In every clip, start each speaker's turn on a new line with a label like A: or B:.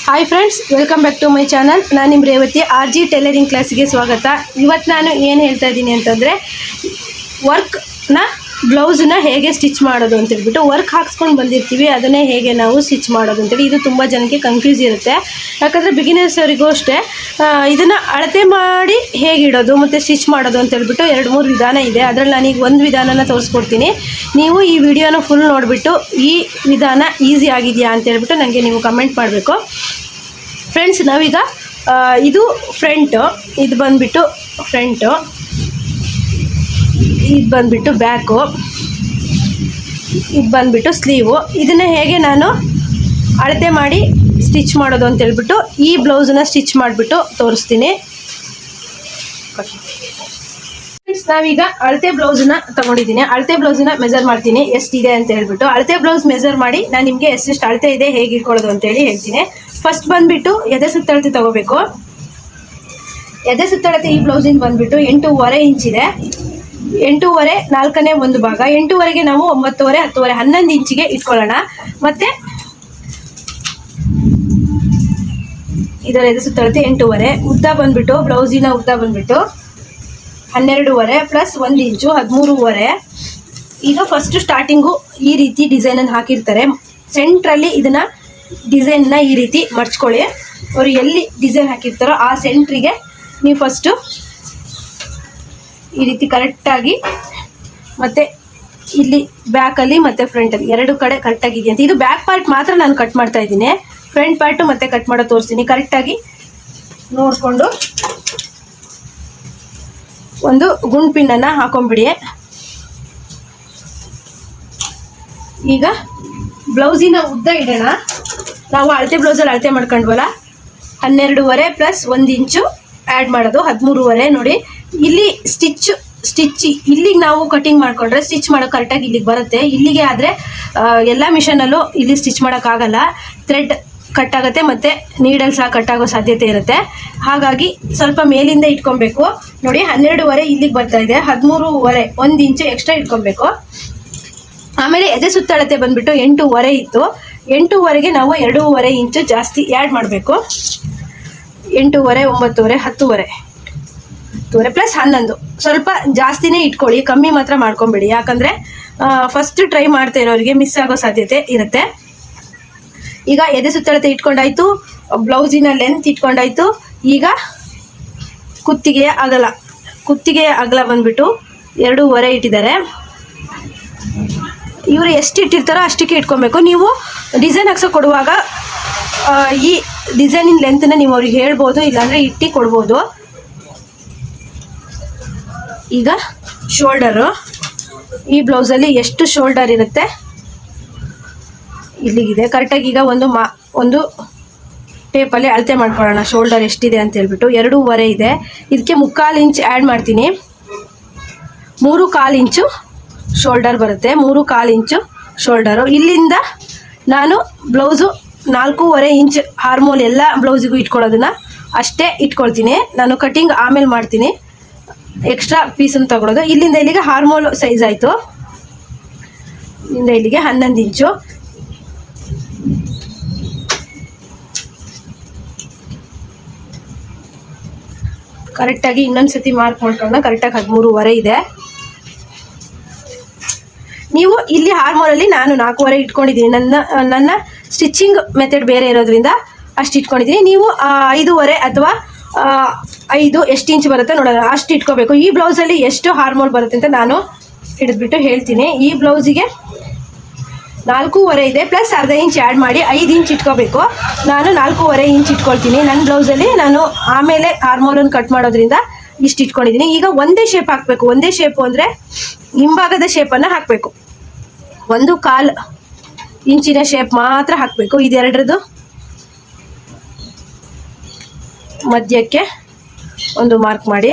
A: Hi friends, welcome back to my channel. ನಾನು ನಿಮ್ಮ Revathi. RG tailoring ಕ್ಲಾಸಿಗೆ ಸ್ವಾಗತ. ಇವತ್ತು ನಾನು ಏನು ಹೇಳ್ತಾ ಇದ್ದೀನಿ ಅಂತಂದರೆ, ವರ್ಕ್ನ ಬ್ಲೌಸನ್ನ ಹೇಗೆ ಸ್ಟಿಚ್ ಮಾಡೋದು ಅಂತೇಳ್ಬಿಟ್ಟು, ವರ್ಕ್ ಹಾಕ್ಸ್ಕೊಂಡು ಬಂದಿರ್ತೀವಿ, ಅದನ್ನೇ ಹೇಗೆ ನಾವು ಸ್ಟಿಚ್ ಮಾಡೋದು ಅಂತೇಳಿ. ಇದು ತುಂಬ ಜನಕ್ಕೆ ಕನ್ಫ್ಯೂಸ್ ಇರುತ್ತೆ. ಯಾಕಂದರೆ ಬಿಗಿನರ್ಸ್ ಅವರಿಗೂ ಅಷ್ಟೇ ಇದನ್ನು ಅಳತೆ ಮಾಡಿ ಹೇಗೆ ಇಡೋದು ಮತ್ತು ಸ್ಟಿಚ್ ಮಾಡೋದು ಅಂತೇಳ್ಬಿಟ್ಟು 2-3 ವಿಧಾನ ಇದೆ. ಅದರಲ್ಲಿ ನಾನೀಗ ಒಂದು ವಿಧಾನನ ತೋರಿಸ್ಕೊಡ್ತೀನಿ. ನೀವು ಈ ವಿಡಿಯೋನ ಫುಲ್ ನೋಡಿಬಿಟ್ಟು ಈ ವಿಧಾನ ಈಸಿ ಆಗಿದೆಯಾ ಅಂತೇಳ್ಬಿಟ್ಟು ನನಗೆ ನೀವು ಕಮೆಂಟ್ ಮಾಡಬೇಕು. ಫ್ರೆಂಡ್ಸ್, ನಾವೀಗ ಇದು ಫ್ರಂಟು, ಇದು ಬಂದುಬಿಟ್ಟು ಫ್ರಂಟು, ಇದು ಬಂದುಬಿಟ್ಟು ಬ್ಯಾಕು, ಇದು ಬಂದುಬಿಟ್ಟು ಸ್ಲೀವು. ಇದನ್ನು ಹೇಗೆ ನಾನು ಅಳತೆ ಮಾಡಿ ಸ್ಟಿಚ್ ಮಾಡೋದು ಅಂತೇಳ್ಬಿಟ್ಟು ಈ ಬ್ಲೌಸನ್ನ ಸ್ಟಿಚ್ ಮಾಡಿಬಿಟ್ಟು ತೋರಿಸ್ತೀನಿ. ಫ್ರೆಂಡ್ಸ್, ನಾವೀಗ ಅಳತೆ ಬ್ಲೌಸನ್ನ ತೊಗೊಂಡಿದ್ದೀನಿ. ಅಳತೆ ಬ್ಲೌಸನ್ನ ಮೆಜರ್ ಮಾಡ್ತೀನಿ ಎಷ್ಟಿದೆ ಅಂತ ಹೇಳ್ಬಿಟ್ಟು. ಅಳತೆ ಬ್ಲೌಸ್ ಮೆಜರ್ ಮಾಡಿ ನಾನು ನಿಮಗೆ ಎಷ್ಟೆಷ್ಟು ಅಳತೆ ಇದೆ ಹೇಗೆ ಇಟ್ಕೊಳ್ಳೋದು ಅಂತೇಳಿ ಹೇಳ್ತೀನಿ. ಫಸ್ಟ್ ಬಂದುಬಿಟ್ಟು ಎದೆ ಸುತ್ತಳತೆ ತೊಗೋಬೇಕು. ಎದೆ ಸುತ್ತಳತೆ ಈ ಬ್ಲೌಸಿಂದ ಬಂದುಬಿಟ್ಟು 8.5 ಇಂಚಿದೆ. 8.5 4ನೇ ಒಂದು ಭಾಗ. 8.5ಗೆ ನಾವು 9.5 10.5 11 ಇಂಚಿಗೆ ಇಟ್ಕೊಳ್ಳೋಣ. ಮತ್ತು ಇದರ ಎದೆ ಸುತ್ತಳತೆ 8.5. ಉದ್ದ ಬಂದುಬಿಟ್ಟು ಬ್ಲೌಸಿನ ಉದ್ದ ಬಂದುಬಿಟ್ಟು 12.5 ಪ್ಲಸ್ 1 ಇಂಚು 13.5. ಈಗ ಫಸ್ಟು ಸ್ಟಾರ್ಟಿಂಗು ಈ ರೀತಿ ಡಿಸೈನನ್ನು ಹಾಕಿರ್ತಾರೆ. ಸೆಂಟ್ರಲ್ಲಿ ಇದನ್ನು ಡಿಸೈನ್ನ ಈ ರೀತಿ ಮಡ್ಚ್ಕೊಳ್ಳಿ. ಅವರು ಎಲ್ಲಿ ಡಿಸೈನ್ ಹಾಕಿರ್ತಾರೋ ಆ ಸೆಂಟ್ರಿಗೆ ನೀವು ಫಸ್ಟು ಈ ರೀತಿ ಕರೆಕ್ಟಾಗಿ, ಮತ್ತು ಇಲ್ಲಿ ಬ್ಯಾಕಲ್ಲಿ ಮತ್ತು ಫ್ರಂಟಲ್ಲಿ 2 ಕಡೆ ಕರೆಕ್ಟಾಗಿದೆ ಅಂತ. ಇದು ಬ್ಯಾಕ್ ಪಾರ್ಟ್ ಮಾತ್ರ ನಾನು ಕಟ್ ಮಾಡ್ತಾ ಇದ್ದೀನಿ. ಫ್ರಂಟ್ ಪಾರ್ಟು ಮತ್ತು ಕಟ್ ಮಾಡೋ ತೋರಿಸ್ತೀನಿ. ಕರೆಕ್ಟಾಗಿ ನೋಡಿಕೊಂಡು ಒಂದು ಗುಂಡು ಪಿನ್ನನ್ನು ಹಾಕೊಂಡ್ಬಿಡಿ. ಈಗ ಬ್ಲೌಸಿನ ಉದ್ದ ಇಡೋಣ. ನಾವು ಅಳತೆ ಬ್ಲೌಸಲ್ಲಿ ಅಳತೆ ಮಾಡ್ಕೊಂಡ್ವಲ್ಲ, 12.5 ಪ್ಲಸ್ 1 ಇಂಚು ಆ್ಯಡ್ ಮಾಡೋದು 13.5. ನೋಡಿ, ಇಲ್ಲಿ ಸ್ಟಿಚ್ ಇಲ್ಲಿಗೆ ನಾವು ಕಟಿಂಗ್ ಮಾಡಿಕೊಂಡ್ರೆ ಸ್ಟಿಚ್ ಮಾಡೋಕೆ ಕರೆಕ್ಟಾಗಿ ಇಲ್ಲಿಗೆ ಬರುತ್ತೆ. ಇಲ್ಲಿಗೆ ಆದರೆ ಎಲ್ಲ ಮಿಷನಲ್ಲೂ ಇಲ್ಲಿ ಸ್ಟಿಚ್ ಮಾಡೋಕ್ಕಾಗಲ್ಲ. ಥ್ರೆಡ್ ಕಟ್ಟಾಗುತ್ತೆ ಮತ್ತು ನೀಡಲ್ ಸಹ ಕಟ್ಟಾಗೋ ಸಾಧ್ಯತೆ ಇರುತ್ತೆ. ಹಾಗಾಗಿ ಸ್ವಲ್ಪ ಮೇಲಿಂದ ಇಟ್ಕೊಬೇಕು. ನೋಡಿ, 12.5 ಇಲ್ಲಿಗೆ ಬರ್ತಾಯಿದೆ. 13.5 1 ಇಂಚು ಎಕ್ಸ್ಟ್ರಾ ಇಟ್ಕೊಬೇಕು. ಆಮೇಲೆ ಎದೆ ಸುತ್ತಳತೆ ಬಂದುಬಿಟ್ಟು 8.5 ಇತ್ತು. 8.5ಗೆ ನಾವು 2.5 ಇಂಚು ಜಾಸ್ತಿ ಆ್ಯಡ್ ಮಾಡಬೇಕು. 8.5 9.5 10.5 ಪ್ಲಸ್ 11. ಸ್ವಲ್ಪ ಜಾಸ್ತಿನೇ ಇಟ್ಕೊಳ್ಳಿ, ಕಮ್ಮಿ ಮಾತ್ರ ಮಾಡ್ಕೊಬೇಡಿ. ಯಾಕಂದರೆ ಫಸ್ಟ್ ಟ್ರೈ ಮಾಡ್ತಾ ಇರೋರಿಗೆ ಮಿಸ್ ಆಗೋ ಸಾಧ್ಯತೆ ಇರುತ್ತೆ. ಈಗ ಎದೆ ಸುತ್ತಳತೆ ಇಟ್ಕೊಂಡಾಯಿತು, ಬ್ಲೌಸಿನ ಲೆಂತ್ ಇಟ್ಕೊಂಡಾಯಿತು. ಈಗ ಕುತ್ತಿಗೆಯ ಅಗಲ ಬಂದುಬಿಟ್ಟು 2.5 ಇಟ್ಟಿದ್ದಾರೆ. ಇವರು ಎಷ್ಟು ಇಟ್ಟಿರ್ತಾರೋ ಅಷ್ಟಕ್ಕೆ ಇಟ್ಕೊಬೇಕು. ನೀವು ಡಿಸೈನ್ ಹಾಕ್ಸೋ ಕೊಡುವಾಗ ಈ ಡಿಸೈನಿನ ಲೆಂತನ್ನ ನೀವು ಅವ್ರಿಗೆ ಹೇಳ್ಬೋದು, ಇಲ್ಲಾಂದರೆ ಇಟ್ಟು ಕೊಡ್ಬೋದು. ಈಗ ಶೋಲ್ಡರು, ಈ ಬ್ಲೌಸಲ್ಲಿ ಎಷ್ಟು ಶೋಲ್ಡರ್ ಇರುತ್ತೆ ಇಲ್ಲಿಗಿದೆ ಕರೆಕ್ಟಾಗಿ. ಈಗ ಒಂದು ಟೇಪಲ್ಲಿ ಅಳತೆ ಮಾಡ್ಕೊಳ್ಳೋಣ ಶೋಲ್ಡರ್ ಎಷ್ಟಿದೆ ಅಂತ ಹೇಳ್ಬಿಟ್ಟು. 2.5 ಇದೆ. ಇದಕ್ಕೆ 3/4 ಇಂಚ್ ಆ್ಯಡ್ ಮಾಡ್ತೀನಿ. 3/4 ಇಂಚು ಶೋಲ್ಡರ್ ಬರುತ್ತೆ. 3/4 ಇಂಚು ಶೋಲ್ಡರು. ಇಲ್ಲಿಂದ ನಾನು ಬ್ಲೌಸು 4.5 ಇಂಚ್ ಹಾರ್ಮೋಲ್ ಎಲ್ಲ ಬ್ಲೌಸಿಗೂ ಇಟ್ಕೊಳ್ಳೋದನ್ನ ಅಷ್ಟೇ ಇಟ್ಕೊಳ್ತೀನಿ. ನಾನು ಕಟಿಂಗ್ ಆಮೇಲೆ ಮಾಡ್ತೀನಿ. ಎಕ್ಸ್ಟ್ರಾ ಪೀಸನ್ನು ತಗೊಳ್ಳೋದು. ಇಲ್ಲಿಂದ ಇಲ್ಲಿಗೆ ಹಾರ್ಮೋಲ್ ಸೈಜ್ ಆಯಿತು. ಇಲ್ಲಿಂದ ಇಲ್ಲಿಗೆ 11 ಇಂಚು. ಕರೆಕ್ಟಾಗಿ ಇನ್ನೊಂದು ಸತಿ ಮಾರ್ಕ್ ಮಾಡ್ಕೊಳ್ಳೋಣ. ಕರೆಕ್ಟಾಗಿ 13.5 ಇದೆ. ನೀವು ಇಲ್ಲಿ ಹಾರ್ಮೋಲಲ್ಲಿ ನಾನು 4.5 ಇಟ್ಕೊಂಡಿದ್ದೀನಿ. ನನ್ನ ಸ್ಟಿಚಿಂಗ್ ಮೆಥಡ್ ಬೇರೆ ಇರೋದ್ರಿಂದ ಅಷ್ಟು ಇಟ್ಕೊಂಡಿದ್ದೀನಿ. ನೀವು 5.5 ಅಥವಾ 5 ಎಷ್ಟು ಇಂಚ್ ಬರುತ್ತೆ ನೋಡೋಣ, ಅಷ್ಟು ಇಟ್ಕೋಬೇಕು. ಈ ಬ್ಲೌಸಲ್ಲಿ ಎಷ್ಟು ಹಾರ್ಮೋಲ್ ಬರುತ್ತೆ ಅಂತ ನಾನು ಹಿಡಿದ್ಬಿಟ್ಟು ಹೇಳ್ತೀನಿ. ಈ ಬ್ಲೌಸಿಗೆ 4.5 ಇದೆ, ಪ್ಲಸ್ ಅರ್ಧ ಇಂಚ್ ಆ್ಯಡ್ ಮಾಡಿ 5 ಇಂಚ್ ಇಟ್ಕೋಬೇಕು. ನಾನು 4.5 ಇಂಚ್ ಇಟ್ಕೊಳ್ತೀನಿ. ನನ್ನ ಬ್ಲೌಸಲ್ಲಿ ನಾನು ಆಮೇಲೆ ಹಾರ್ಮೋಲನ್ನು ಕಟ್ ಮಾಡೋದ್ರಿಂದ ಇಷ್ಟು ಇಟ್ಕೊಂಡಿದ್ದೀನಿ. ಈಗ ಒಂದೇ ಶೇಪ್ ಹಾಕಬೇಕು. ಒಂದೇ ಶೇಪು ಅಂದರೆ ಹಿಂಭಾಗದ ಶೇಪನ್ನು ಹಾಕಬೇಕು. 1/4 ಇಂಚಿನ ಶೇಪ್ ಮಾತ್ರ ಹಾಕಬೇಕು. ಇದೆರಡರದ್ದು ಮಧ್ಯಕ್ಕೆ ಒಂದು ಮಾರ್ಕ್ ಮಾಡಿ,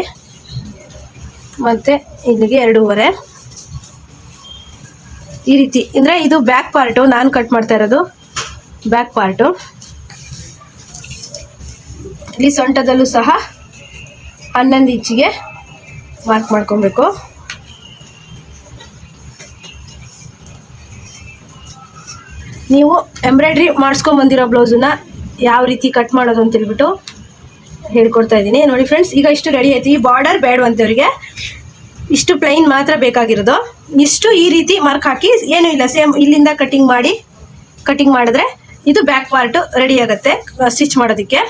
A: ಮತ್ತು ಇಲ್ಲಿಗೆ 2.5 ಈ ರೀತಿ. ಅಂದರೆ ಇದು ಬ್ಯಾಕ್ ಪಾರ್ಟು, ನಾನು ಕಟ್ ಮಾಡ್ತಾ ಇರೋದು ಬ್ಯಾಕ್ ಪಾರ್ಟು. ಇಲ್ಲಿ ಸೊಂಟದಲ್ಲೂ ಸಹ 11 ಇಂಚಿಗೆ ಮಾರ್ಕ್ ಮಾಡ್ಕೊಬೇಕು. ನೀವು ಎಂಬ್ರಾಯ್ಡ್ರಿ ಮಾಡಿಸ್ಕೊಂಡು ಬಂದಿರೋ ಬ್ಲೌಸನ್ನ ಯಾವ ರೀತಿ ಕಟ್ ಮಾಡೋದು ಅಂತ ಹೇಳ್ಬಿಟ್ಟು ಹೇಳ್ಕೊಡ್ತಾ ಇದ್ದೀನಿ ನೋಡಿ ಫ್ರೆಂಡ್ಸ್. ಈಗ ಇಷ್ಟು ರೆಡಿ ಆಯ್ತು. ಈ ಬಾರ್ಡರ್ ಬೇಡವಂತವ್ರಿಗೆ ಇಷ್ಟು ಪ್ಲೈನ್ ಮಾತ್ರ ಬೇಕಾಗಿರೋದು. ಇಷ್ಟು ಈ ರೀತಿ ಮಾರ್ಕ್ ಹಾಕಿ ಏನೂ ಇಲ್ಲ, ಸೇಮ್ ಇಲ್ಲಿಂದ ಕಟಿಂಗ್ ಮಾಡಿದ್ರೆ ಇದು ಬ್ಯಾಕ್ ಪಾರ್ಟು ರೆಡಿ ಆಗುತ್ತೆ ಸ್ಟಿಚ್ ಮಾಡೋದಕ್ಕೆ.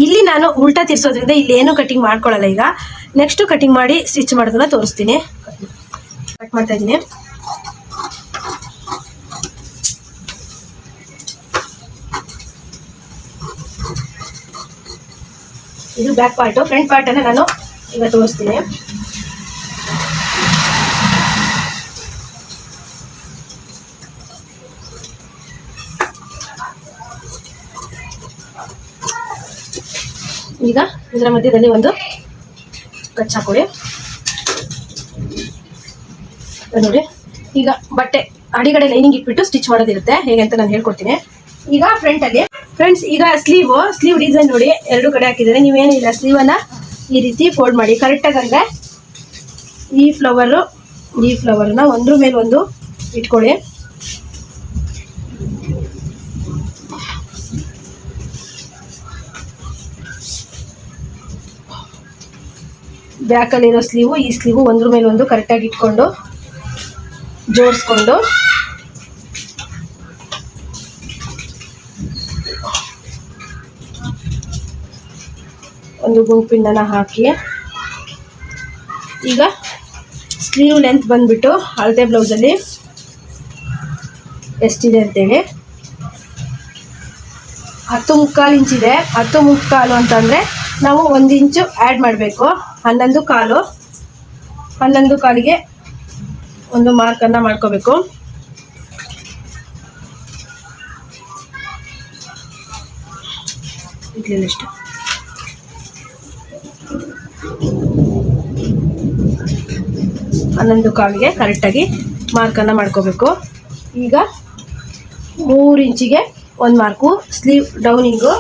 A: ಇಲ್ಲಿ ನಾನು ಉಲ್ಟಾ ತಿರ್ಸೋದ್ರಿಂದ ಇಲ್ಲಿ ಏನು ಕಟಿಂಗ್ ಮಾಡ್ಕೊಳ್ಳಲ್ಲ. ಈಗ ನೆಕ್ಸ್ಟು ಕಟಿಂಗ್ ಮಾಡಿ ಸ್ಟಿಚ್ ಮಾಡೋದನ್ನ ತೋರಿಸ್ತೀನಿ. ಕಟ್ ಮಾಡ್ತಾ ಇದ್ದೀನಿ. ಇದು ಬ್ಯಾಕ್ ಪಾರ್ಟು. ಫ್ರಂಟ್ ಪಾರ್ಟನ್ನು ನಾನು ಈಗ ತೋರಿಸ್ತೀನಿ. ಈಗ ಇದರ ಮಧ್ಯದಲ್ಲಿ ಒಂದು ಕಚ್ ಹಾಕೊಳ್ಳಿ ನೋಡಿ. ಈಗ ಬಟ್ಟೆ ಅಡಿಗಡೆ ಲೈನಿಂಗ್ ಇಟ್ಬಿಟ್ಟು ಸ್ಟಿಚ್ ಮಾಡೋದಿರುತ್ತೆ, ಹೇಗೆ ಅಂತ ನಾನು ಹೇಳ್ಕೊಡ್ತೀನಿ. ಈಗ ಫ್ರಂಟಲ್ಲಿ ಫ್ರೆಂಡ್ಸ್ ಈಗ ಸ್ಲೀವ್ ಡಿಸೈನ್ ನೋಡಿ, ಎರಡು ಕಡೆ ಹಾಕಿದ್ದಾರೆ. ನೀವೇನಿಲ್ಲ, ಸ್ಲೀವನ್ನು ಈ ರೀತಿ ಫೋಲ್ಡ್ ಮಾಡಿ ಕರೆಕ್ಟಾಗಿ. ಅಂದರೆ ಈ ಫ್ಲವರ್ನ ಒಂದ್ರ ಮೇಲೆ ಒಂದು ಇಟ್ಕೊಳ್ಳಿ. ಬ್ಯಾಕಲ್ಲಿರೋ ಈ ಸ್ಲೀವು ಒಂದ್ರ ಮೇಲೆ ಒಂದು ಕರೆಕ್ಟಾಗಿ ಇಟ್ಕೊಂಡು ಜೋಡಿಸ್ಕೊಂಡು ಒಂದು ಗುಂಪಿಂದನ ಹಾಕಿ. ಈಗ ಸ್ಲೀವ್ ಲೆಂತ್ ಬಂದ್ಬಿಟ್ಟು ಹಳದೆ ಬ್ಲೌಸಲ್ಲಿ ಎಷ್ಟಿದೆ ಅಂತೇಳಿ 10 ಮುಕ್ಕಾಲು ಇಂಚಿದೆ. 10 ಮುಕ್ಕಾಲು ಅಂತಂದರೆ ನಾವು 1 ಇಂಚು ಆ್ಯಡ್ ಮಾಡಬೇಕು. 11 ಕಾಲು. 11 ಕಾಲಿಗೆ ಒಂದು ಮಾರ್ಕನ್ನು ಮಾಡ್ಕೋಬೇಕು. ಇಷ್ಟು 11 ಕಾಲಿಗೆ ಕರೆಕ್ಟಾಗಿ ಮಾರ್ಕನ್ನು ಮಾಡ್ಕೋಬೇಕು. ಈಗ 3 ಇಂಚಿಗೆ ಒಂದು ಮಾರ್ಕು ಸ್ಲೀವ್ ಡೌನಿಂಗು.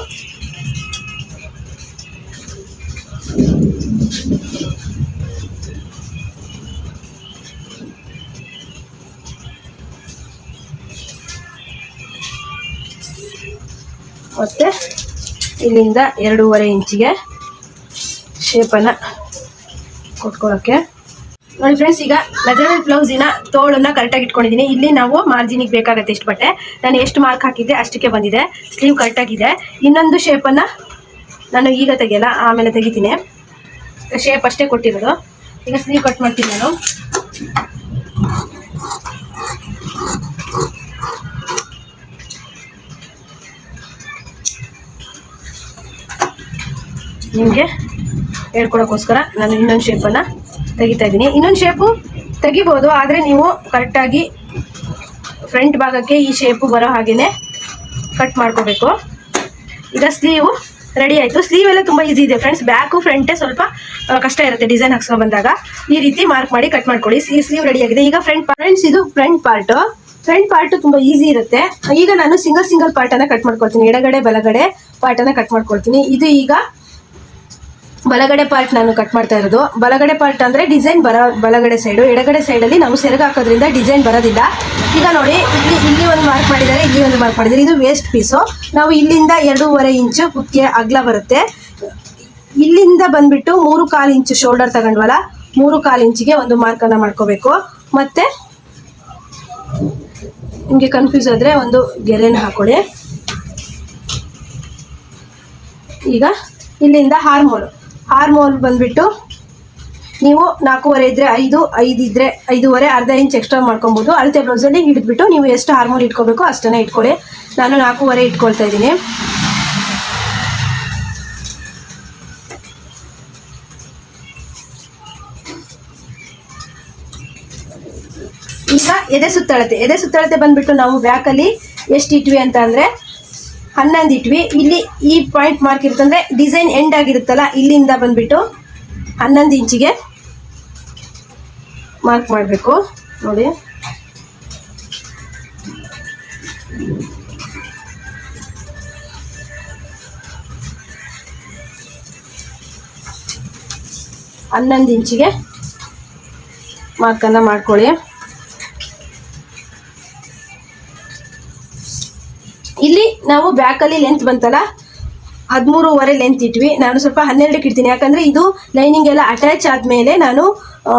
A: ಮತ್ತು ಇಲ್ಲಿಂದ 2.5 ಇಂಚಿಗೆ ಶೇಪನ್ನು ಕೊಟ್ಕೊಳ್ಳೋಕ್ಕೆ ನೋಡಿ ಫ್ರೆಂಡ್ಸ್. ಈಗ ಮೆಜರ್ಮೆಂಟ್ ಬ್ಲೌಸಿನ ತೋಳನ್ನು ಕರೆಕ್ಟಾಗಿ ಇಟ್ಕೊಂಡಿದ್ದೀನಿ. ಇಲ್ಲಿ ನಾವು ಮಾರ್ಜಿನಿಗೆ ಬೇಕಾಗುತ್ತೆ ಇಷ್ಟು ಬಟ್ಟೆ. ನಾನು ಎಷ್ಟು ಮಾರ್ಕ್ ಹಾಕಿದ್ದೆ ಅಷ್ಟಕ್ಕೆ ಬಂದಿದೆ. ಸ್ಲೀವ್ ಕರೆಕ್ಟಾಗಿದೆ. ಇನ್ನೊಂದು ಶೇಪನ್ನು ನಾನು ಈಗ ತೆಗಿಯಲ್ಲ, ಆಮೇಲೆ ತೆಗಿತೀನಿ. ಶೇಪ್ ಅಷ್ಟೇ ಕೊಟ್ಟಿರೋದು. ಈಗ ಸ್ಲೀವ್ ಕಟ್ ಮಾಡ್ತೀನಿ ನಾನು. ನಿಮಗೆ ಹೇಳ್ಕೊಡೋಕ್ಕೋಸ್ಕರ ನಾನು ಇನ್ನೊಂದು ಶೇಪನ್ನು ತೆಗಿತಾ ಇದ್ದೀನಿ. ಇನ್ನೊಂದು ಶೇಪು ತೆಗಿಬೋದು, ಆದರೆ ನೀವು ಕರೆಕ್ಟಾಗಿ ಫ್ರಂಟ್ ಭಾಗಕ್ಕೆ ಈ ಶೇಪು ಬರೋ ಹಾಗೆಯೇ ಕಟ್ ಮಾಡ್ಕೋಬೇಕು. ಈಗ ಸ್ಲೀವು ರೆಡಿ ಆಯಿತು. ಸ್ಲೀವ್ ಎಲ್ಲ ತುಂಬ ಈಸಿ ಇದೆ ಫ್ರೆಂಡ್ಸ್. ಬ್ಯಾಕು ಫ್ರಂಟೇ ಸ್ವಲ್ಪ ಕಷ್ಟ ಇರುತ್ತೆ ಡಿಸೈನ್ ಹಾಕ್ಸ್ಕೊಂಡು ಬಂದಾಗ. ಈ ರೀತಿ ಮಾರ್ಕ್ ಮಾಡಿ ಕಟ್ ಮಾಡ್ಕೊಳ್ಳಿ. ಸ್ಲೀವ್ ರೆಡಿ ಆಗಿದೆ. ಈಗ ಫ್ರೆಂಡ್ಸ್ ಇದು ಫ್ರಂಟ್ ಪಾರ್ಟು ತುಂಬ ಈಸಿ ಇರುತ್ತೆ. ಈಗ ನಾನು ಸಿಂಗಲ್ ಪಾರ್ಟನ್ನು ಕಟ್ ಮಾಡ್ಕೊಳ್ತೀನಿ. ಎಡಗಡೆ ಬಲಗಡೆ ಪಾರ್ಟನ್ನು ಕಟ್ ಮಾಡ್ಕೊಳ್ತೀನಿ. ಇದು ಈಗ ಬಲಗಡೆ ಪಾರ್ಟ್ ನಾನು ಕಟ್ ಮಾಡ್ತಾ ಇರೋದು. ಬಲಗಡೆ ಪಾರ್ಟ್ ಅಂದರೆ ಡಿಸೈನ್ ಬಲಗಡೆ ಸೈಡು. ಎಡಗಡೆ ಸೈಡಲ್ಲಿ ನಾವು ಸೆರಗು ಹಾಕೋದ್ರಿಂದ ಡಿಸೈನ್ ಬರೋದಿಲ್ಲ. ಈಗ ನೋಡಿ, ಇಲ್ಲಿ ಒಂದು ಮಾರ್ಕ್ ಮಾಡಿದ್ದಾರೆ, ಇಲ್ಲಿ ಒಂದು ಮಾರ್ಕ್ ಮಾಡಿದ್ದಾರೆ. ಇದು ವೇಸ್ಟ್ ಪೀಸು. ನಾವು ಇಲ್ಲಿಂದ 2.5 ಇಂಚು ಕುತ್ತಿಗೆ ಅಗಲ ಬರುತ್ತೆ. ಇಲ್ಲಿಂದ ಬಂದುಬಿಟ್ಟು 3.25 ಇಂಚು ಶೋಲ್ಡರ್ ತಗೊಂಡ್ವಲ್ಲ, 3.25 ಇಂಚಿಗೆ ಒಂದು ಮಾರ್ಕನ್ನು ಮಾಡ್ಕೋಬೇಕು. ಮತ್ತು ನಿಮಗೆ ಕನ್ಫ್ಯೂಸ್ ಆದರೆ ಒಂದು ಗೆರೆನ ಹಾಕೊಳ್ಳಿ. ಈಗ ಇಲ್ಲಿಂದ ಹಾರ್ಮೋಲ್ ಬಂದುಬಿಟ್ಟು ನೀವು 4.25 ಇದ್ದರೆ 5 ಇದ್ದರೆ 5.5, ಅರ್ಧ ಇಂಚ್ ಎಕ್ಸ್ಟ್ರಾ ಮಾಡ್ಕೊಬೋದು. ಅಳತೆ ಬ್ಲೌಸಲ್ಲಿ ಹಿಡಿದ್ಬಿಟ್ಟು ನೀವು ಎಷ್ಟು ಹಾರ್ಮೋಲ್ ಇಟ್ಕೋಬೇಕು ಅಷ್ಟನ್ನೇ ಇಟ್ಕೊಳ್ಳಿ. ನಾನು 4.25 ಇಟ್ಕೊಳ್ತಾ ಇದ್ದೀನಿ. ಈಗ ಎದೆ ಸುತ್ತಳತೆ ಬಂದುಬಿಟ್ಟು ನಾವು ಬ್ಯಾಕಲ್ಲಿ ಎಷ್ಟು ಇಟ್ವಿ ಅಂತ ಅಂದರೆ 11 ಇಟ್ವಿ. ಇಲ್ಲಿ ಈ ಪಾಯಿಂಟ್ ಮಾರ್ಕ್ ಇರುತ್ತಂದರೆ ಡಿಸೈನ್ ಎಂಡ್ ಆಗಿರುತ್ತಲ್ಲ, ಇಲ್ಲಿಂದ ಬಂದುಬಿಟ್ಟು 11 ಇಂಚಿಗೆ ಮಾರ್ಕ್ ಮಾಡಬೇಕು ನೋಡಿ. ಹನ್ನೊಂದು ಇಂಚಿಗೆ ಮಾರ್ಕನ್ನು ಮಾಡ್ಕೊಳ್ಳಿ. ಇಲ್ಲಿ ನಾವು ಬ್ಯಾಕಲ್ಲಿ ಲೆಂತ್ ಬಂತಲ್ಲ 13.5 ಲೆಂತ್ ಇಟ್ವಿ. ನಾನು ಸ್ವಲ್ಪ 12ಕ್ಕೆ ಇಡ್ತೀನಿ, ಯಾಕಂದರೆ ಇದು ಲೈನಿಂಗ್ ಎಲ್ಲ ಅಟ್ಯಾಚ್ ಆದಮೇಲೆ ನಾನು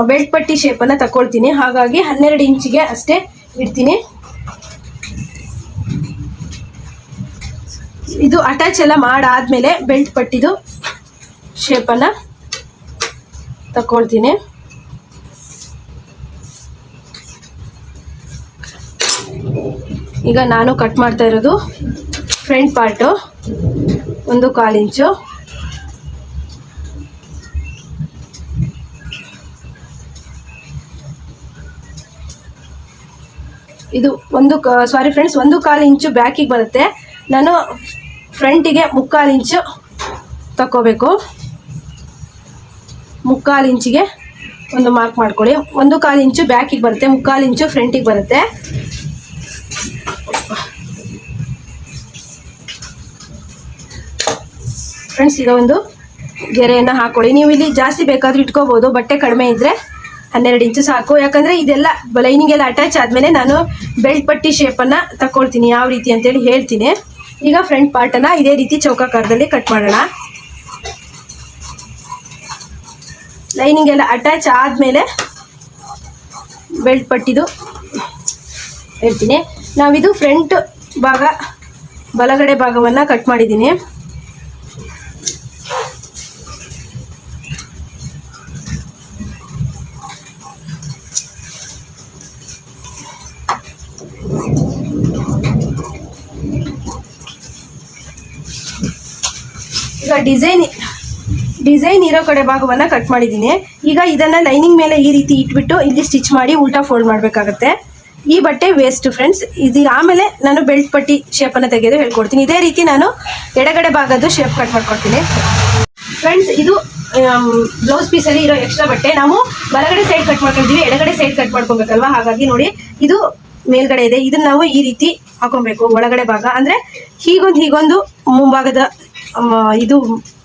A: ಬೆಲ್ಟ್ ಪಟ್ಟಿ ಶೇಪನ್ನು ತಗೊಳ್ತೀನಿ. ಹಾಗಾಗಿ 12 ಇಂಚಿಗೆ ಅಷ್ಟೇ ಇಡ್ತೀನಿ. ಇದು ಅಟ್ಯಾಚ್ ಎಲ್ಲ ಮಾಡಾದ್ಮೇಲೆ ಬೆಲ್ಟ್ ಪಟ್ಟಿದು ಶೇಪನ್ನು ತಗೊಳ್ತೀನಿ. ಈಗ ನಾನು ಕಟ್ ಮಾಡ್ತಾ ಇರೋದು ಫ್ರಂಟ್ ಪಾರ್ಟು 1/4 ಇಂಚು. ಇದು 1/4 ಇಂಚು ಬ್ಯಾಕಿಗೆ ಬರುತ್ತೆ. ನಾನು ಫ್ರಂಟಿಗೆ 3/4 ಇಂಚು ತಗೋಬೇಕು. 3/4 ಇಂಚಿಗೆ ಒಂದು ಮಾರ್ಕ್ ಮಾಡ್ಕೊಳ್ಳಿ. 1/4 ಇಂಚು ಬ್ಯಾಕಿಗೆ ಬರುತ್ತೆ, 3/4 ಇಂಚು ಫ್ರಂಟಿಗೆ ಬರುತ್ತೆ. ಫ್ರೆಂಡ್ಸ್, ಈಗ ಒಂದು ಗೆರೆಯನ್ನು ಹಾಕೊಳ್ಳಿ. ನೀವು ಇಲ್ಲಿ ಜಾಸ್ತಿ ಬೇಕಾದರೂ ಇಟ್ಕೋಬೋದು, ಬಟ್ಟೆ ಕಡಿಮೆ ಇದ್ದರೆ 12 ಇಂಚು ಸಾಕು. ಯಾಕಂದರೆ ಇದೆಲ್ಲ ಲೈನಿಂಗ್ ಎಲ್ಲ ಅಟ್ಯಾಚ್ ಆದಮೇಲೆ ನಾನು ಬೆಲ್ಟ್ ಪಟ್ಟಿ ಶೇಪನ್ನು ತಗೊಳ್ತೀನಿ, ಯಾವ ರೀತಿ ಅಂತೇಳಿ ಹೇಳ್ತೀನಿ. ಈಗ ಫ್ರಂಟ್ ಪಾರ್ಟನ್ನು ಇದೇ ರೀತಿ ಚೌಕಾಕಾರದಲ್ಲಿ ಕಟ್ ಮಾಡೋಣ. ಲೈನಿಂಗ್ ಎಲ್ಲ ಅಟ್ಯಾಚ್ ಆದಮೇಲೆ ಬೆಲ್ಟ್ ಪಟ್ಟಿದು ಹೇಳ್ತೀನಿ. ನಾವಿದು ಫ್ರಂಟ್ ಭಾಗ ಬಲಗಡೆ ಭಾಗವನ್ನು ಕಟ್ ಮಾಡಿದ್ದೀನಿ. ಈಗ ಡಿಸೈನ್ ಇರೋ ಕಡೆ ಭಾಗವನ್ನು ಕಟ್ ಮಾಡಿದ್ದೀನಿ. ಈಗ ಇದನ್ನು ಲೈನಿಂಗ್ ಮೇಲೆ ಈ ರೀತಿ ಇಟ್ಬಿಟ್ಟು ಇಲ್ಲಿ ಸ್ಟಿಚ್ ಮಾಡಿ ಉಲ್ಟಾ ಫೋಲ್ಡ್ ಮಾಡಬೇಕಾಗತ್ತೆ. ಈ ಬಟ್ಟೆ ವೇಸ್ಟ್ ಫ್ರೆಂಡ್ಸ್. ಇದು ಆಮೇಲೆ ನಾನು ಬೆಲ್ಟ್ ಪಟ್ಟಿ ಶೇಪನ್ನು ತೆಗೆದು ಹೇಳ್ಕೊಡ್ತೀನಿ. ಇದೇ ರೀತಿ ನಾನು ಎಡಗಡೆ ಭಾಗದ್ದು ಶೇಪ್ ಕಟ್ ಮಾಡ್ಕೊಡ್ತೀನಿ. ಫ್ರೆಂಡ್ಸ್, ಇದು ಬ್ಲೌಸ್ ಪೀಸಲ್ಲಿ ಇರೋ ಎಕ್ಸ್ಟ್ರಾ ಬಟ್ಟೆ ನಾವು ಬಲಗಡೆ ಸೈಡ್ ಕಟ್ ಮಾಡ್ಕೊಂಡಿದ್ದೀವಿ, ಎಡಗಡೆ ಸೈಡ್ ಕಟ್ ಮಾಡ್ಕೊಬೇಕಲ್ವಾ. ಹಾಗಾಗಿ ನೋಡಿ, ಇದು ಮೇಲ್ಗಡೆ ಇದೆ, ಇದನ್ನ ನಾವು ಈ ರೀತಿ ಹಾಕೊಬೇಕು. ಒಳಗಡೆ ಭಾಗ ಅಂದರೆ ಹೀಗೊಂದು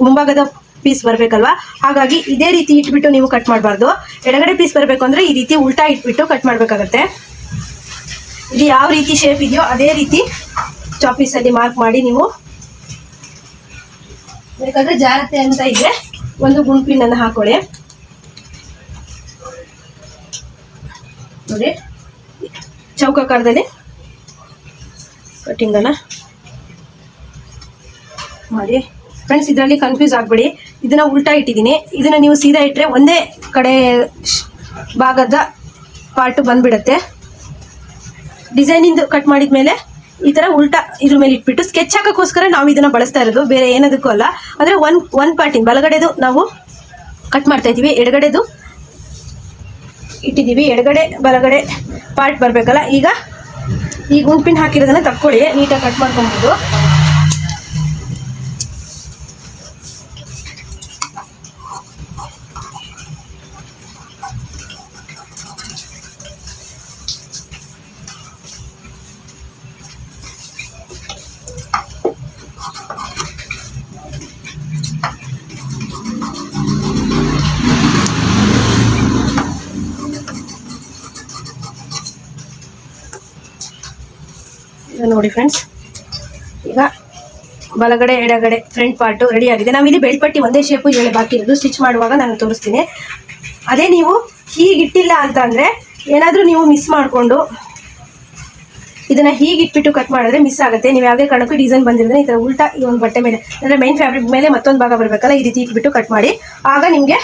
A: ಮುಂಭಾಗದ ಪೀಸ್ ಬರಬೇಕಲ್ವಾ. ಹಾಗಾಗಿ ಇದೇ ರೀತಿ ಇಟ್ಬಿಟ್ಟು ನೀವು ಕಟ್ ಮಾಡಬಾರ್ದು. ಎಡಗಡೆ ಪೀಸ್ ಬರಬೇಕು ಅಂದರೆ ಈ ರೀತಿ ಉಲ್ಟಾ ಇಟ್ಬಿಟ್ಟು ಕಟ್ ಮಾಡಬೇಕಾಗತ್ತೆ. ಇದು ಯಾವ ರೀತಿ ಶೇಪ್ ಇದೆಯೋ ಅದೇ ರೀತಿ ಚಾಪೀಸಲ್ಲಿ ಮಾರ್ಕ್ ಮಾಡಿ. ನೀವು ಬೇಕಾದರೆ ಜಾರತೆ ಅಂತ ಇದ್ರೆ ಒಂದು ಗುಂಪಿನನ್ನು ಹಾಕೊಳ್ಳಿ. ನೋಡಿ, ಚೌಕಾಕಾರದಲ್ಲಿ ಕಟ್ಟಿಂಗನ್ನು ಮಾಡಿ. ಫ್ರೆಂಡ್ಸ್, ಇದರಲ್ಲಿ ಕನ್ಫ್ಯೂಸ್ ಆಗಬೇಡಿ. ಇದನ್ನು ಉಲ್ಟಾ ಇಟ್ಟಿದ್ದೀನಿ. ಇದನ್ನು ನೀವು ಸೀದಾ ಇಟ್ಟರೆ ಒಂದೇ ಕಡೆ ಭಾಗದ ಪಾರ್ಟು ಬಂದುಬಿಡುತ್ತೆ. ಡಿಸೈನಿಂದು ಕಟ್ ಮಾಡಿದ ಮೇಲೆ ಈ ಥರ ಉಲ್ಟಾ ಇದ್ರ ಮೇಲೆ ಇಟ್ಬಿಟ್ಟು ಸ್ಕೆಚ್ ಹಾಕೋಕ್ಕೋಸ್ಕರ ನಾವು ಇದನ್ನು ಬಳಸ್ತಾ ಇರೋದು, ಬೇರೆ ಏನದಕ್ಕೂ ಅಲ್ಲ. ಅಂದರೆ ಒನ್ ಪಾರ್ಟಿನ ಬಲಗಡೆದು ನಾವು ಕಟ್ ಮಾಡ್ತಾ ಇದ್ದೀವಿ, ಎಡಗಡೆದು ಇಟ್ಟಿದ್ದೀವಿ. ಎಡಗಡೆ ಬಲಗಡೆ ಪಾರ್ಟ್ ಬರಬೇಕಲ್ಲ. ಈಗ ಈ ಗುಂಪಿನ ಹಾಕಿರೋದನ್ನು ತಕ್ಕೊಳ್ಳಿ, ನೀಟಾಗಿ ಕಟ್ ಮಾಡ್ಕೊಬೋದು. ನೋಡಿ ಫ್ರೆಂಡ್ಸ್, ಈಗ ಬಲಗಡೆ ಎಡಗಡೆ ಫ್ರಂಟ್ ಪಾರ್ಟು ರೆಡಿ ಆಗಿದೆ. ನಾವಿಲ್ಲಿ ಬೆಲ್ಟ್ ಪಟ್ಟಿ ಒಂದೇ ಶೇಪು ಇವಾಗ ಬಾಕಿ ಇರೋದು. ಸ್ಟಿಚ್ ಮಾಡುವಾಗ ನಾನು ತೋರಿಸ್ತೀನಿ. ಅದೇ ನೀವು ಹೀಗಿಟ್ಟಿಲ್ಲ ಅಂತ ಅಂದರೆ ಏನಾದರೂ ನೀವು ಮಿಸ್ ಮಾಡಿಕೊಂಡು ಇದನ್ನು ಹೀಗಿಟ್ಬಿಟ್ಟು ಕಟ್ ಮಾಡಿದ್ರೆ ಮಿಸ್ ಆಗುತ್ತೆ. ನೀವು ಯಾವುದೇ ಕಾರಣಕ್ಕೂ ಡಿಸೈನ್ ಬಂದಿರೋದ್ರೆ ಈ ಥರ ಉಲ್ಟಾ ಈ ಒಂದು ಬಟ್ಟೆ ಮೇಲೆ ಅಂದರೆ ಮೈನ್ ಫ್ಯಾಬ್ರಿಕ್ ಮೇಲೆ ಮತ್ತೊಂದು ಭಾಗ ಬರಬೇಕಲ್ಲ, ಈ ರೀತಿ ಇಟ್ಬಿಟ್ಟು ಕಟ್ ಮಾಡಿ. ಆಗ ನಿಮಗೆ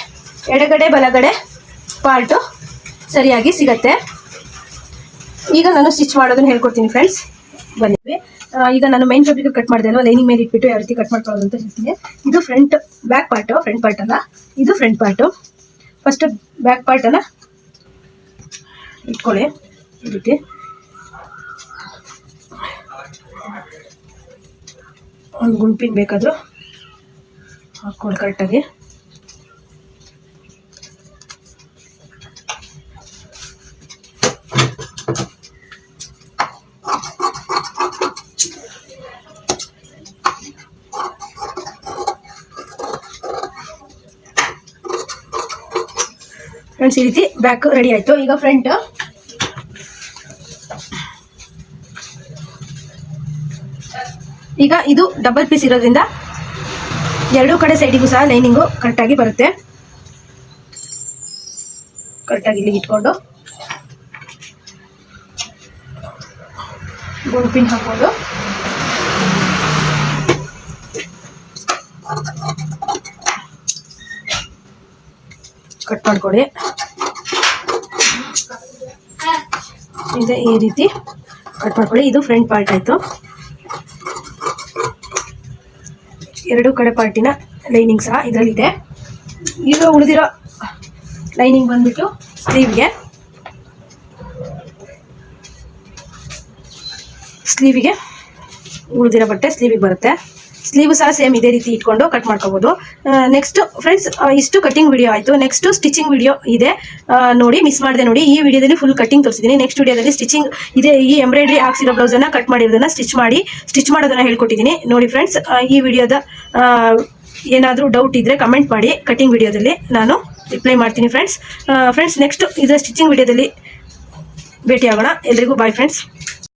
A: ಎಡಗಡೆ ಬಲಗಡೆ ಪಾರ್ಟು ಸರಿಯಾಗಿ ಸಿಗತ್ತೆ. ಈಗ ನಾನು ಸ್ಟಿಚ್ ಮಾಡೋದನ್ನು ಹೇಳ್ಕೊಡ್ತೀನಿ ಫ್ರೆಂಡ್ಸ್. ಬನ್ನಿ, ಈಗ ನಾನು ಮೈನ್ ಫ್ಯಾಬ್ರಿಕ್ ಕಟ್ ಮಾಡಿದೆ ಅಲ್ವಾ, ಲೈನಿಂಗ್ ಮೇಲೆ ಇಟ್ಬಿಟ್ಟು ಯಾವ ರೀತಿ ಕಟ್ ಮಾಡ್ಕೊಳ್ಳೋದು ಅಂತ ಹೇಳ್ತೀನಿ. ಇದು ಬ್ಯಾಕ್ ಪಾರ್ಟು, ಫ್ರಂಟ್ ಪಾರ್ಟ್ ಅಲ್ಲ, ಇದು ಫ್ರಂಟ್ ಪಾರ್ಟು. ಫಸ್ಟ್ ಬ್ಯಾಕ್ ಪಾರ್ಟನ್ನು ಇಟ್ಕೊಳ್ಳಿ. ಈ ರೀತಿ ಒಂದು ಗುಂಪಿನ ಬೇಕಾದರೂ ಹಾಕ್ಕೊಳ್ಳಿ ಕರೆಕ್ಟಾಗಿ. ಫ್ರೆಂಡ್ಸ್, ಈ ರೀತಿ ಬ್ಯಾಕ್ ರೆಡಿ ಆಯಿತು. ಈಗ ಫ್ರಂಟ್ ಈಗ ಇದು ಡಬಲ್ ಪೀಸ್ ಇರೋದ್ರಿಂದ ಎರಡೂ ಕಡೆ ಸೈಡಿಗೂ ಸಹ ಲೈನಿಂಗು ಕರೆಕ್ಟಾಗಿ ಬರುತ್ತೆ. ಕರೆಕ್ಟಾಗಿ ಇಲ್ಲಿ ಇಟ್ಕೊಂಡು ಗೋಲ್ಡ್ ಪಿನ್ ಹಾಕ್ಬೋದು. ಕಟ್ ಮಾಡ್ಕೊಳ್ಳಿ. ಇದೆ ಈ ರೀತಿ ಕಟ್ ಮಾಡ್ಕೊಳ್ಳಿ. ಇದು ಫ್ರಂಟ್ ಪಾರ್ಟ್ ಆಯಿತು. ಎರಡೂ ಕಡೆ ಪಾರ್ಟಿನ ಲೈನಿಂಗ್ ಸಹ ಇದರಲ್ಲಿದೆ. ಈಗ ಉಳಿದಿರೋ ಲೈನಿಂಗ್ ಬಂದ್ಬಿಟ್ಟು ಸ್ಲೀವಿಗೆ ಉಳಿದಿರೋ ಬಟ್ಟೆ ಸ್ಲೀವಿಗೆ ಬರುತ್ತೆ. ಸ್ಲೀವ್ ಸಹ ಸೇಮ್ ಇದೇ ರೀತಿ ಇಟ್ಕೊಂಡು ಕಟ್ ಮಾಡ್ಕೋಬೋದು. ನೆಕ್ಸ್ಟ್ ಫ್ರೆಂಡ್ಸ್, ಇಷ್ಟು ಕಟಿಂಗ್ ವಿಡಿಯೋ ಆಯಿತು. ನೆಕ್ಸ್ಟ್ ಸ್ಟಿಚಿಂಗ್ ವಿಡಿಯೋ ಇದೆ, ನೋಡಿ ಮಿಸ್ ಮಾಡಿದೆ ನೋಡಿ. ಈ ವಿಡಿಯೋದಲ್ಲಿ ಫುಲ್ ಕಟಿಂಗ್ ತೋರಿಸಿದ್ದೀನಿ. ನೆಕ್ಸ್ಟ್ ವಿಡಿಯೋದಲ್ಲಿ ಸ್ಟಿಚಿಂಗ್ ಇದೆ. ಈ ಎಂಬ್ರಾಯ್ಡ್ರಿ ಹಾಕ್ಸಿರೋ ಬ್ಲೌಸನ್ನು ಕಟ್ ಮಾಡಿರೋದನ್ನು ಸ್ಟಿಚ್ ಮಾಡೋದನ್ನು ಹೇಳ್ಕೊಟ್ಟಿದ್ದೀನಿ ನೋಡಿ ಫ್ರೆಂಡ್ಸ್. ಈ ವಿಡಿಯೋದ ಏನಾದರೂ ಡೌಟ್ ಇದ್ದರೆ ಕಮೆಂಟ್ ಮಾಡಿ, ಕಟಿಂಗ್ ವಿಡಿಯೋದಲ್ಲಿ ನಾನು ರಿಪ್ಲೈ ಮಾಡ್ತೀನಿ ಫ್ರೆಂಡ್ಸ್. ನೆಕ್ಸ್ಟ್ ಇದರ ಸ್ಟಿಚಿಂಗ್ ವಿಡಿಯೋದಲ್ಲಿ ಭೇಟಿ ಆಗೋಣ. ಎಲ್ರಿಗೂ ಬಾಯ್ ಫ್ರೆಂಡ್ಸ್.